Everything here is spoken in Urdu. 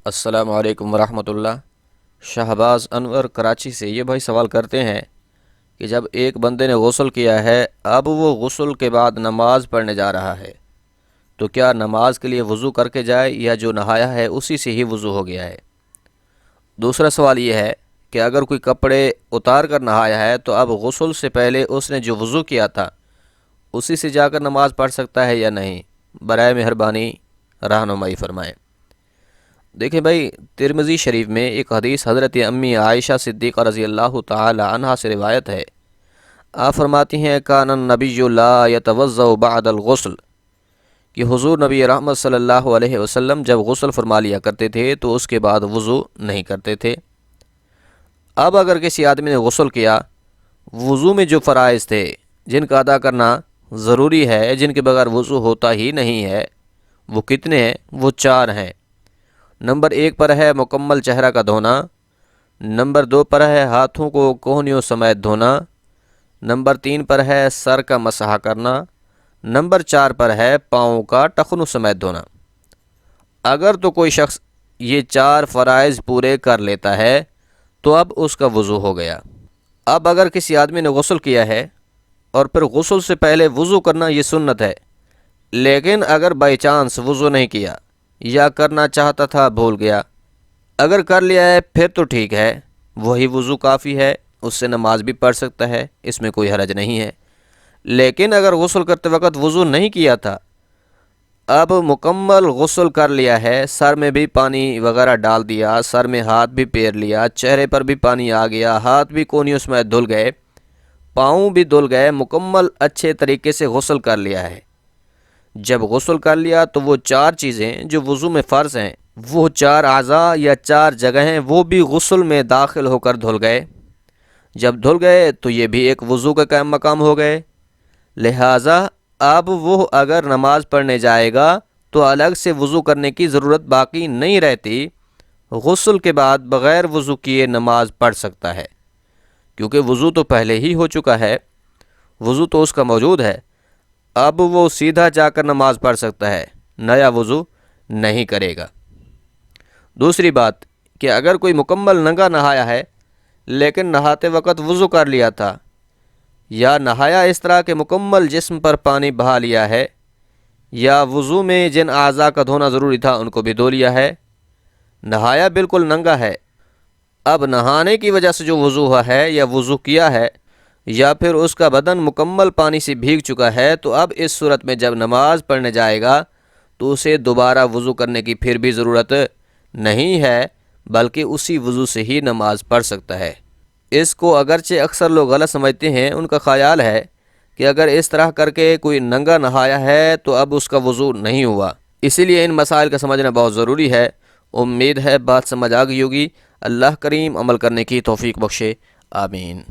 السلام علیکم ورحمۃ اللہ۔ شہباز انور کراچی سے یہ بھائی سوال کرتے ہیں کہ جب ایک بندے نے غسل کیا ہے، اب وہ غسل کے بعد نماز پڑھنے جا رہا ہے، تو کیا نماز کے لیے وضو کر کے جائے یا جو نہایا ہے اسی سے ہی وضو ہو گیا ہے؟ دوسرا سوال یہ ہے کہ اگر کوئی کپڑے اتار کر نہایا ہے تو اب غسل سے پہلے اس نے جو وضو کیا تھا اسی سے جا کر نماز پڑھ سکتا ہے یا نہیں؟ برائے مہربانی رہنمائی فرمائیں۔ دیکھیں بھائی، ترمذی شریف میں ایک حدیث حضرت امی عائشہ صدیقہ رضی اللہ تعالی عنہا سے روایت ہے۔ آپ فرماتی ہیں کان النبی لا یتوضأ بعد الغسل، کہ حضور نبی رحمت صلی اللہ علیہ وسلم جب غسل فرما لیا کرتے تھے تو اس کے بعد وضو نہیں کرتے تھے۔ اب اگر کسی آدمی نے غسل کیا، وضو میں جو فرائض تھے جن کا ادا کرنا ضروری ہے، جن کے بغیر وضو ہوتا ہی نہیں ہے، وہ کتنے ہیں؟ وہ 4 ہیں۔ نمبر 1 پر ہے مکمل چہرہ کا دھونا، نمبر 2 پر ہے ہاتھوں کو کوہنیوں سمیت دھونا، نمبر 3 پر ہے سر کا مسح کرنا، نمبر 4 پر ہے پاؤں کا ٹخنوں سمیت دھونا۔ اگر تو کوئی شخص یہ 4 فرائض پورے کر لیتا ہے تو اب اس کا وضو ہو گیا۔ اب اگر کسی آدمی نے غسل کیا ہے اور پھر غسل سے پہلے وضو کرنا یہ سنت ہے، لیکن اگر بائی چانس وضو نہیں کیا یا کرنا چاہتا تھا بھول گیا، اگر کر لیا ہے پھر تو ٹھیک ہے، وہی وضو کافی ہے، اس سے نماز بھی پڑھ سکتا ہے، اس میں کوئی حرج نہیں ہے۔ لیکن اگر غسل کرتے وقت وضو نہیں کیا تھا، اب مکمل غسل کر لیا ہے، سر میں بھی پانی وغیرہ ڈال دیا، سر میں ہاتھ بھی پھیر لیا، چہرے پر بھی پانی آ گیا، ہاتھ بھی کونیوں سمیت دھل گئے، پاؤں بھی دھل گئے، مکمل اچھے طریقے سے غسل کر لیا ہے۔ جب غسل کر لیا تو وہ 4 چیزیں جو وضو میں فرض ہیں، وہ 4 اعضاء یا 4 جگہیں وہ بھی غسل میں داخل ہو کر دھل گئے۔ جب دھل گئے تو یہ بھی ایک وضو کا قائم مقام ہو گئے۔ لہٰذا اب وہ اگر نماز پڑھنے جائے گا تو الگ سے وضو کرنے کی ضرورت باقی نہیں رہتی، غسل کے بعد بغیر وضو کیے نماز پڑھ سکتا ہے، کیونکہ وضو تو پہلے ہی ہو چکا ہے، وضو تو اس کا موجود ہے۔ اب وہ سیدھا جا کر نماز پڑھ سکتا ہے، نیا وضو نہیں کرے گا۔ دوسری بات کہ اگر کوئی مکمل ننگا نہایا ہے لیکن نہاتے وقت وضو کر لیا تھا، یا نہایا اس طرح کہ مکمل جسم پر پانی بہا لیا ہے، یا وضو میں جن اعضاء کا دھونا ضروری تھا ان کو بھی دھو لیا ہے، نہایا بالکل ننگا ہے، اب نہانے کی وجہ سے جو وضو ہوا ہے یا وضو کیا ہے، یا پھر اس کا بدن مکمل پانی سے بھیگ چکا ہے، تو اب اس صورت میں جب نماز پڑھنے جائے گا تو اسے دوبارہ وضو کرنے کی پھر بھی ضرورت نہیں ہے، بلکہ اسی وضو سے ہی نماز پڑھ سکتا ہے۔ اس کو اگرچہ اکثر لوگ غلط سمجھتے ہیں، ان کا خیال ہے کہ اگر اس طرح کر کے کوئی ننگا نہایا ہے تو اب اس کا وضو نہیں ہوا۔ اسی لیے ان مسائل کا سمجھنا بہت ضروری ہے۔ امید ہے بات سمجھ آ گئی ہوگی۔ اللہ کریم عمل کرنے کی توفیق بخشے، آمین۔